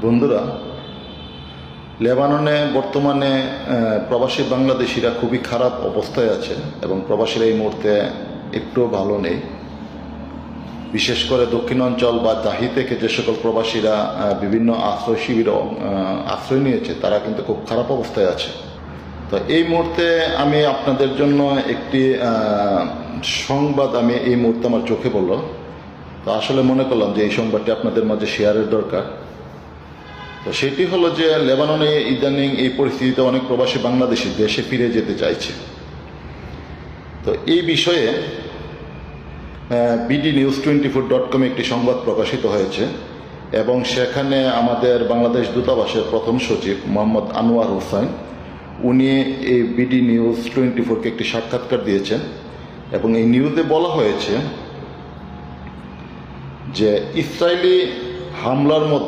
বন্ধুরা, লেবাননে বর্তমানে প্রবাসী বাংলাদেশিরা খুবই খারাপ অবস্থায় আছে এবং প্রবাসীরা এই মুহূর্তে একটুও ভালো নেই। বিশেষ করে দক্ষিণাঞ্চল বা দাহি থেকে যে সকল প্রবাসীরা বিভিন্ন আশ্রয় শিবিরে আশ্রয় নিয়েছে তারা কিন্তু খুব খারাপ অবস্থায় আছে। তো এই মুহূর্তে আমি আপনাদের জন্য একটি সংবাদ আমি এই মুহূর্তে আমার চোখে পড়ল। তো আসলে মনে করলাম যে এই সংবাদটি আপনাদের মাঝে শেয়ারের দরকার। তো সেটি হলো যে লেবাননে ইদানিং এই পরিস্থিতিতে অনেক প্রবাসী বাংলাদেশি দেশে ফিরে যেতে চাইছে। তো এই বিষয়ে bdnews24.com একটি সংবাদ প্রকাশিত হয়েছে এবং সেখানে আমাদের বাংলাদেশ দূতাবাসের প্রথম সচিব মোহাম্মদ আনোয়ার হোসেন উনি এই bdnews24কে একটি সাক্ষাৎকার দিয়েছেন এবং এই নিউজে বলা হয়েছে যে ইসরায়েলি হামলার মধ্যে